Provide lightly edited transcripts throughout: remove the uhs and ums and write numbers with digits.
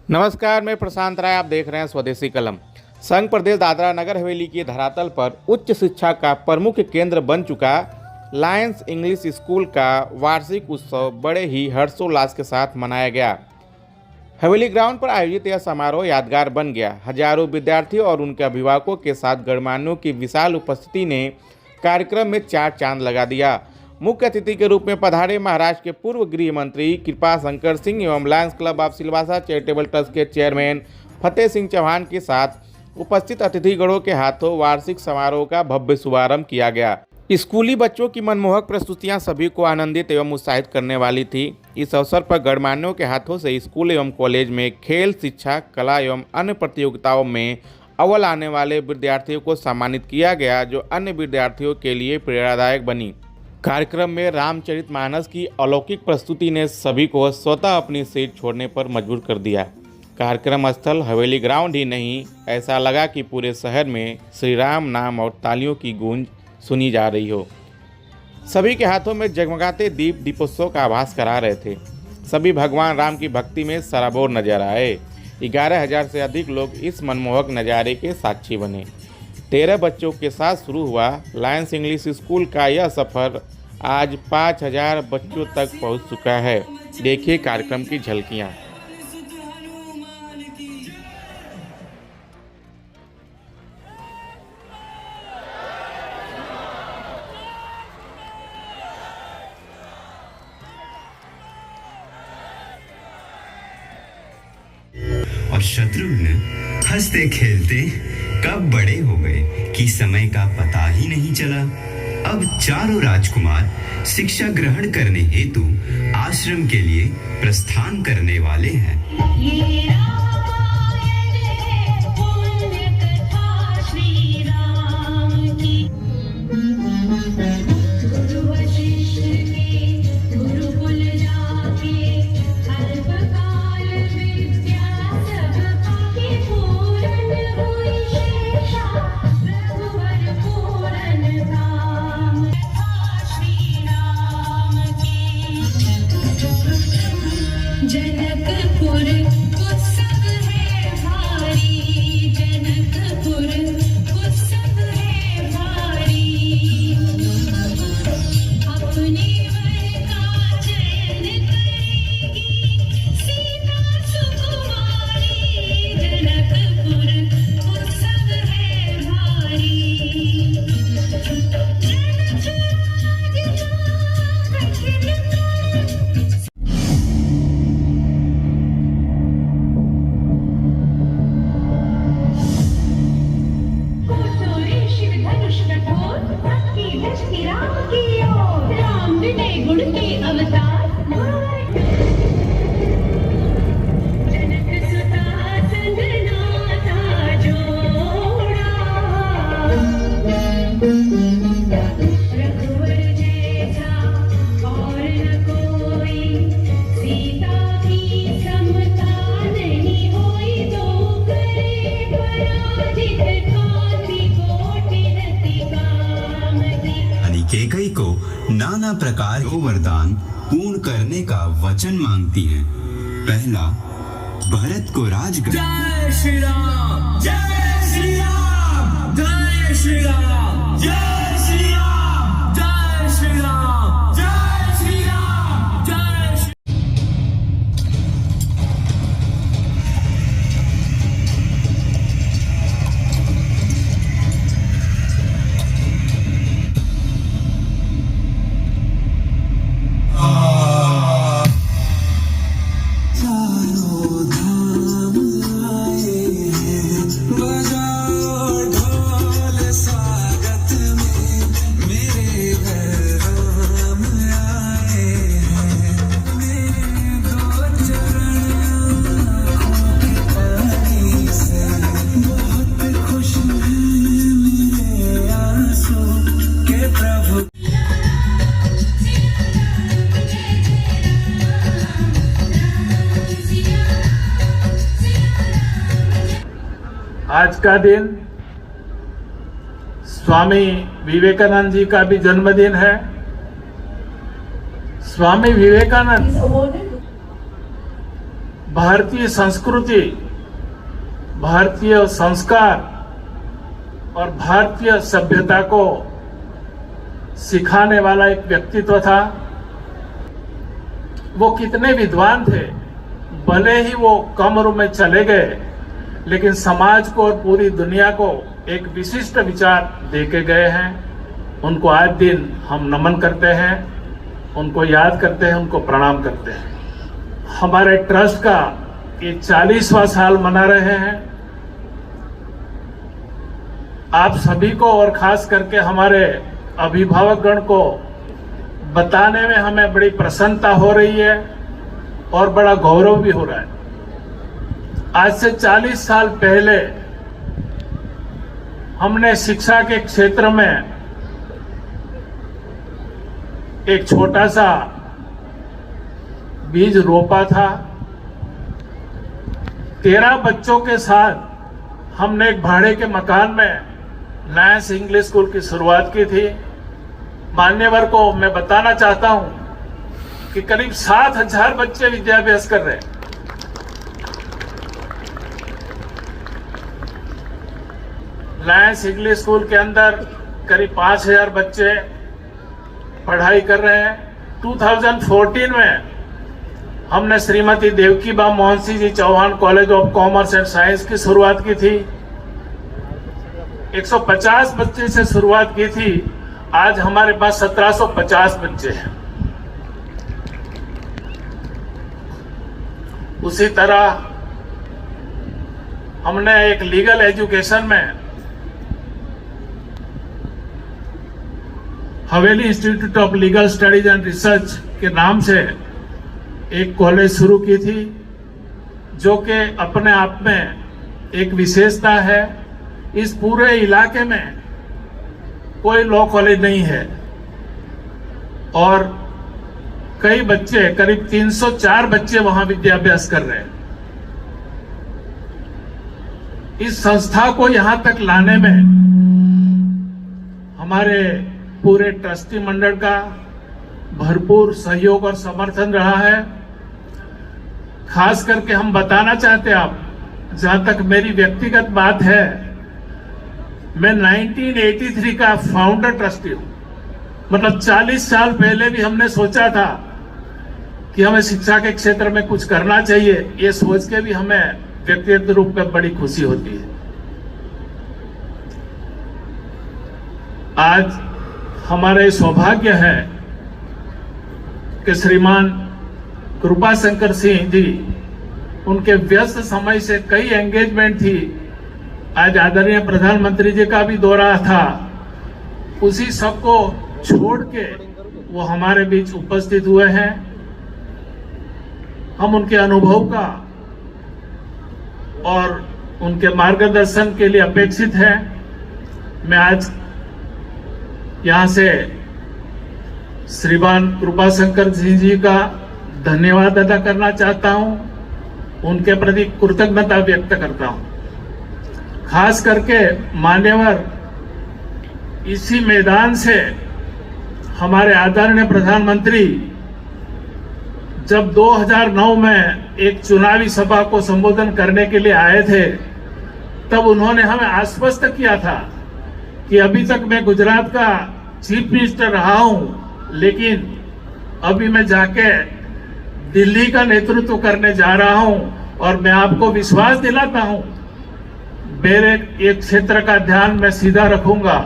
नमस्कार, मैं प्रशांत राय। आप देख रहे हैं स्वदेशी कलम। संघ प्रदेश दादरा नगर हवेली के धरातल पर उच्च शिक्षा का प्रमुख केंद्र बन चुका लायंस इंग्लिश स्कूल का वार्षिक उत्सव बड़े ही हर्षोल्लास के साथ मनाया गया। हवेली ग्राउंड पर आयोजित यह समारोह यादगार बन गया। हजारों विद्यार्थियों और उनके अभिभावकों के साथ गणमान्यों की विशाल उपस्थिति ने कार्यक्रम में चार चांद लगा दिया। मुख्य अतिथि के रूप में पधारे महाराष्ट्र के पूर्व गृह मंत्री कृपा शंकर सिंह एवं Lions club of Silvassa charitable trust के चेयरमैन फतेह सिंह चौहान के साथ उपस्थित अतिथिगणों के हाथों वार्षिक समारोह का भव्य शुभारंभ किया गया। स्कूली बच्चों की मनमोहक प्रस्तुतियां सभी को आनंदित एवं उत्साहित करने वाली थी। इस अवसर पर गणमान्यों के हाथों से स्कूल एवं कॉलेज में खेल, शिक्षा, कला एवं अन्य प्रतियोगिताओं में अव्वल आने वाले विद्यार्थियों को सम्मानित किया गया, जो अन्य विद्यार्थियों के लिए प्रेरणादायक बनी। कार्यक्रम में रामचरितमानस की अलौकिक प्रस्तुति ने सभी को स्वतः अपनी सीट छोड़ने पर मजबूर कर दिया। कार्यक्रम स्थल हवेली ग्राउंड ही नहीं, ऐसा लगा कि पूरे शहर में श्री राम नाम और तालियों की गूंज सुनी जा रही हो। सभी के हाथों में जगमगाते दीप दीपोत्सव का आभास करा रहे थे। सभी भगवान राम की भक्ति में सराबोर नजर आए। 11,000 से अधिक लोग इस मनमोहक नज़ारे के साक्षी बने। 13 बच्चों के साथ शुरू हुआ लायंस इंग्लिश स्कूल का यह सफ़र आज 5,000 बच्चों तक पहुंच चुका है। देखिए कार्यक्रम की झलकियां। और शत्रुघ्न हंसते खेलते कब बड़े हो गए कि समय का पता ही नहीं चला। अब चारों राजकुमार शिक्षा ग्रहण करने हेतु आश्रम के लिए प्रस्थान करने वाले हैं। जनकपुर उत्सव है भारी, जनकपुर उत्सव है भारी। अपने वर का चयन करेगी सीता सुकुमारी, जनकपुर उत्सव है भारी। राम विनय गुण के अवतार, जनक सुता संग नाता जोड़ा। रघुवर जैसा और न कोई, सीता की समता नहीं होई। तो करे पराजित कांति कोटि रति कामति। केकई को नाना प्रकार के वरदान पूर्ण करने का वचन मांगती हैं। पहला, भरत को राजगद्दी। जय श्री राम, जय श्री राम, जय श्री राम, जय श्री राम, जय श्री राम, जय श्री राम, जय श्री। आज का दिन स्वामी विवेकानंद जी का भी जन्मदिन है। स्वामी विवेकानंद भारतीय संस्कृति, भारतीय संस्कार और भारतीय सभ्यता को सिखाने वाला एक व्यक्तित्व था। वो कितने विद्वान थे, भले ही वो कम उम्र में चले गए, लेकिन समाज को और पूरी दुनिया को एक विशिष्ट विचार देके गए हैं। उनको आज दिन हम नमन करते हैं, उनको याद करते हैं, उनको प्रणाम करते हैं। हमारे ट्रस्ट का ये 40वां साल मना रहे हैं। आप सभी को और खास करके हमारे अभिभावकगण को बताने में हमें बड़ी प्रसन्नता हो रही है और बड़ा गौरव भी हो रहा है। आज से 40 साल पहले हमने शिक्षा के क्षेत्र में एक छोटा सा बीज रोपा था। 13 बच्चों के साथ हमने एक भाड़े के मकान में लायंस इंग्लिश स्कूल की शुरुआत की थी। मान्यवर को मैं बताना चाहता हूं कि करीब 7,000 बच्चे विद्याभ्यास कर रहे हैं। लायंस इंग्लिश स्कूल के अंदर करीब 5,000 बच्चे पढ़ाई कर रहे हैं। 2014 में हमने Shrimati Devkiba Mohansi ji Chauhan college of commerce and science की शुरुआत की थी। 150 बच्चे से शुरुआत की थी, आज हमारे पास 1750 बच्चे हैं। उसी तरह हमने एक लीगल एजुकेशन में हवेली institute of legal studies and research के नाम से एक कॉलेज शुरू की थी, जो कि अपने आप में एक विशेषता है। इस पूरे इलाके में कोई लॉ कॉलेज नहीं है और कई बच्चे, करीब 304 बच्चे वहां विद्याभ्यास कर रहे हैं। इस संस्था को यहां तक लाने में हमारे पूरे ट्रस्टी मंडल का भरपूर सहयोग और समर्थन रहा है। खास करके हम बताना चाहते हैं, आप जहां तक मेरी व्यक्तिगत बात है, मैं 1983 का फाउंडर ट्रस्टी हूं। मतलब 40 साल पहले भी हमने सोचा था कि हमें शिक्षा के क्षेत्र में कुछ करना चाहिए। ये सोच के भी हमें व्यक्तिगत रूप में बड़ी खुशी होती है। आज हमारे सौभाग्य है कि श्रीमान कृपा शंकर सिंह जी, उनके व्यस्त समय से कई एंगेजमेंट थी। आज आदरणीय प्रधानमंत्री जी का भी दौरा था, उसी सबको छोड़ के वो हमारे बीच उपस्थित हुए हैं। हम उनके अनुभव का और उनके मार्गदर्शन के लिए अपेक्षित हैं। मैं आज यहां से श्रीमान कृपा शंकर सिंह जी का धन्यवाद अदा करना चाहता हूं, उनके प्रति कृतज्ञता व्यक्त करता हूं। खास करके मान्यवर, इसी मैदान से हमारे आदरणीय प्रधानमंत्री जब 2009 में एक चुनावी सभा को संबोधन करने के लिए आए थे, तब उन्होंने हमें आश्वस्त किया था कि अभी तक मैं गुजरात का चीफ मिनिस्टर रहा हूं, लेकिन अभी मैं जाके दिल्ली का नेतृत्व करने जा रहा हूं और मैं आपको विश्वास दिलाता हूं, मेरे एक क्षेत्र का ध्यान मैं सीधा रखूंगा।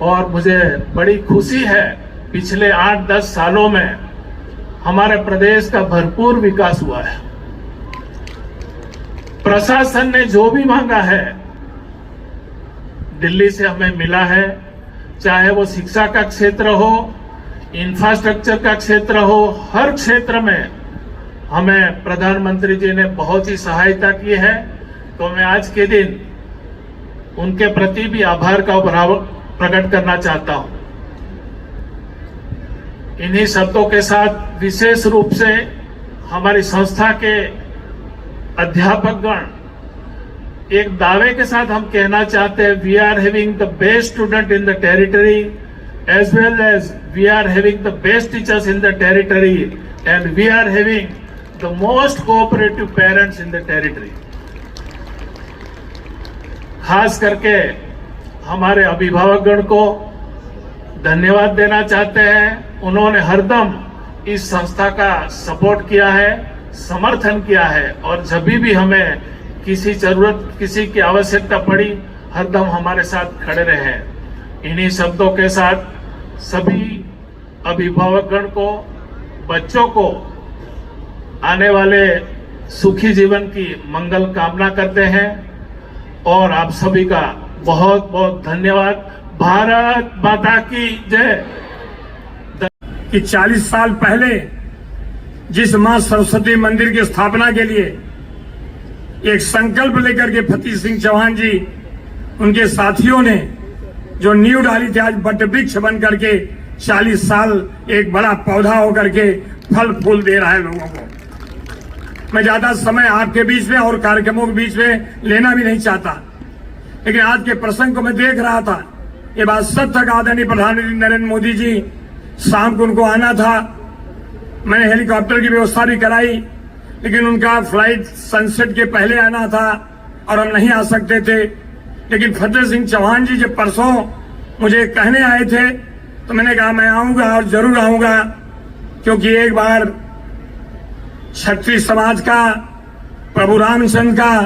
और मुझे बड़ी खुशी है, पिछले 8-10 सालों में हमारे प्रदेश का भरपूर विकास हुआ है। प्रशासन ने जो भी मांगा है दिल्ली से हमें मिला है, चाहे वो शिक्षा का क्षेत्र हो, इंफ्रास्ट्रक्चर का क्षेत्र हो, हर क्षेत्र में हमें प्रधानमंत्री जी ने बहुत ही सहायता की है। तो मैं आज के दिन उनके प्रति भी आभार का भाव प्रकट करना चाहता हूं। इन्हीं शब्दों के साथ विशेष रूप से हमारी संस्था के अध्यापकगण एक दावे के साथ हम कहना चाहते हैं, we are having the best student in the territory as well as we are having the best teachers in the territory and we are having the most cooperative parents in the territory. खास करके हमारे अभिभावकगण को धन्यवाद देना चाहते हैं। उन्होंने हरदम इस संस्था का सपोर्ट किया है, समर्थन किया है और जब भी हमें किसी जरूरत, किसी की आवश्यकता पड़ी, हरदम हमारे साथ खड़े रहे। इन्हीं शब्दों के साथ सभी अभिभावकगण को, बच्चों को आने वाले सुखी जीवन की मंगल कामना करते हैं और आप सभी का बहुत बहुत धन्यवाद। भारत माता की जय। कि 40 साल पहले जिस मां सरस्वती मंदिर की स्थापना के लिए एक संकल्प लेकर के फतेह सिंह चौहान जी, उनके साथियों ने जो नींव डाली थी, आज बट वृक्ष बन करके 40 साल एक बड़ा पौधा होकर के फल फूल दे रहा है लोगों को। मैं ज्यादा समय आपके बीच में और कार्यक्रमों के बीच में लेना भी नहीं चाहता, लेकिन आज के प्रसंग को मैं देख रहा था। ये बात सच तक आदरणीय प्रधानमंत्री नरेंद्र मोदी जी, शाम को उनको आना था, मैंने हेलीकॉप्टर की व्यवस्था भी कराई, लेकिन उनका फ्लाइट सनसेट के पहले आना था और हम नहीं आ सकते थे। लेकिन फतेह सिंह चौहान जी जब परसों मुझे कहने आए थे तो मैंने कहा मैं आऊंगा और जरूर आऊंगा, क्योंकि एक बार क्षत्रिय समाज का, प्रभु रामचंद्र का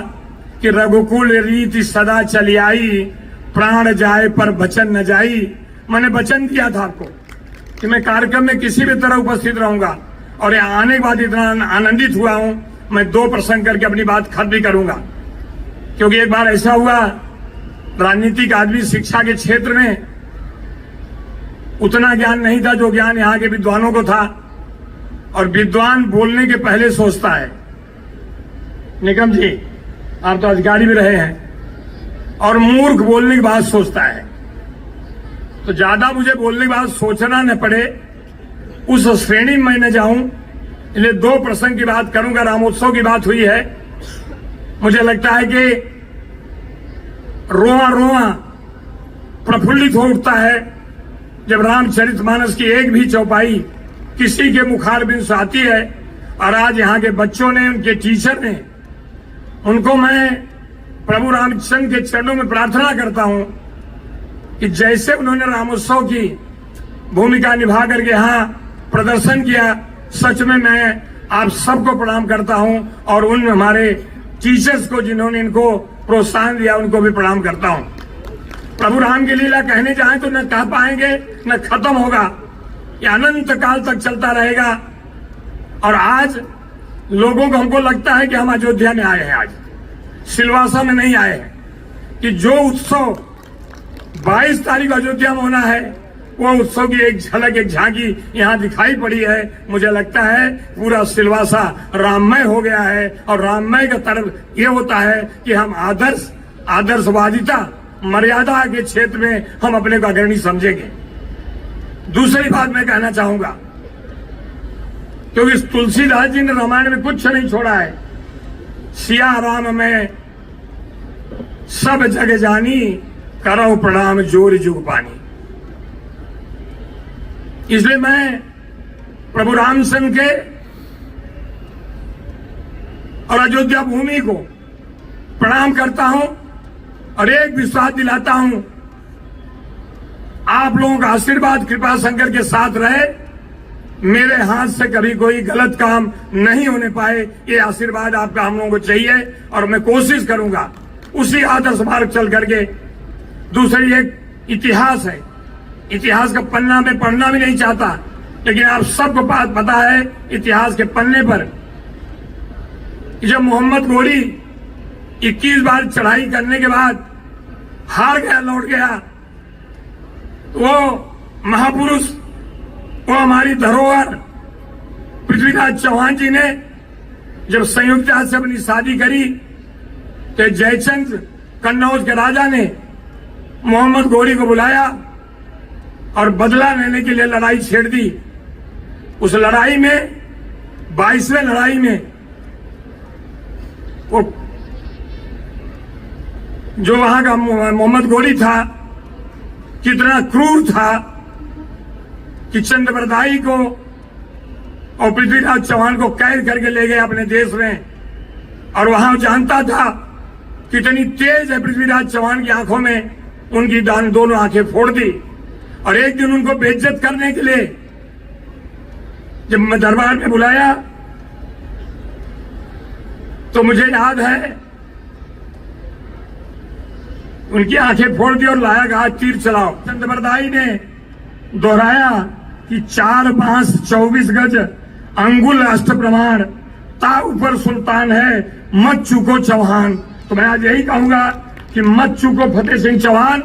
कि रघुकुल रीति सदा चली आई, प्राण जाए पर वचन न जाई। मैंने वचन दिया था आपको कि मैं कार्यक्रम में किसी भी तरह उपस्थित रहूंगा और यहाँ आने के बाद इतना आनंदित हुआ हूं, मैं 2 प्रसंग करके अपनी बात खत्म भी करूंगा। क्योंकि एक बार ऐसा हुआ, राजनीतिक आदमी शिक्षा के क्षेत्र में उतना ज्ञान नहीं था जो ज्ञान यहाँ के विद्वानों को था, और विद्वान बोलने के पहले सोचता है। निगम जी, आप तो अधिकारी भी रहे हैं, और मूर्ख बोलने के बाद सोचता है। तो ज्यादा मुझे बोलने के बाद सोचना न पड़े, उस श्रेणी में मैं न जाऊं, इसलिए 2 प्रसंग की बात करूंगा। रामोत्सव की बात हुई है, मुझे लगता है कि रोआ रोआ प्रफुल्लित हो उठता है जब रामचरितमानस की एक भी चौपाई किसी के मुखारबिंद से आती है। और आज यहाँ के बच्चों ने, उनके टीचर ने, उनको मैं प्रभु रामचंद्र के चरणों में प्रार्थना करता हूं कि जैसे उन्होंने रामोत्सव की भूमिका निभा करके यहाँ प्रदर्शन किया, सच में मैं आप सबको प्रणाम करता हूं, और उन हमारे टीचर्स को जिन्होंने इनको प्रोत्साहन दिया उनको भी प्रणाम करता हूं। प्रभु राम की लीला कहने जाए तो न कह पाएंगे, न खत्म होगा, ये अनंत काल तक चलता रहेगा। और आज लोगों को, हमको लगता है कि हम अयोध्या में आए हैं, आज सिलवासा में नहीं आए हैं। कि जो उत्सव 22 तारीख अयोध्या में होना है, वो उत्सव की एक झलक, एक झांकी यहाँ दिखाई पड़ी है। मुझे लगता है पूरा सिलवासा राममय हो गया है, और राममय का तरफ ये होता है कि हम आदर्शवादिता, मर्यादा के क्षेत्र में हम अपने को अग्रणी समझेंगे। दूसरी बात मैं कहना चाहूंगा, क्योंकि तुलसीदास जी ने रामायण में कुछ नहीं छोड़ा है। सिया राम में सब जग जानी, करो प्रणाम जोर जुग पानी। इसलिए मैं प्रभु रामचंद्र के और अयोध्या भूमि को प्रणाम करता हूं, और एक विश्वास दिलाता हूं, आप लोगों का आशीर्वाद कृपा शंकर के साथ रहे, मेरे हाथ से कभी कोई गलत काम नहीं होने पाए, ये आशीर्वाद आपका हम लोगों को चाहिए। और मैं कोशिश करूंगा उसी आदर्श मार्ग चल करके। दूसरी एक इतिहास है, इतिहास का पन्ना मैं पढ़ना भी नहीं चाहता, लेकिन आप सबको बात पता है इतिहास के पन्ने पर जब मोहम्मद गोरी 21 बार चढ़ाई करने के बाद हार गया, लौट गया, वो महापुरुष, वो हमारी धरोहर पृथ्वीराज चौहान जी ने जब संयुक्ता से अपनी शादी करी, तो जयचंद कन्नौज के राजा ने मोहम्मद गोरी को बुलाया और बदला लेने के लिए लड़ाई छेड़ दी। उस लड़ाई में 22वें लड़ाई में वो जो वहां का मोहम्मद गोरी था, कितना क्रूर था कि चंद्रवरदाई को और पृथ्वीराज चौहान को कैद करके ले गए अपने देश में। और वहां जानता था कितनी तेज है पृथ्वीराज चौहान की आंखों में, उनकी दोनों आंखें फोड़ दी। और एक दिन उनको बेइज्जत करने के लिए जब मैं दरबार में बुलाया तो मुझे याद है उनकी आंखें फोड़ दी और लाया कहा तीर चलाओ। चंद्रबरदाई ने दोहराया कि 4 बांस 24 गज अंगुल राष्ट्र प्रमाण, ता ऊपर सुल्तान है मत चूको चौहान। तो मैं आज यही कहूंगा कि मत चूको फतेह सिंह चौहान।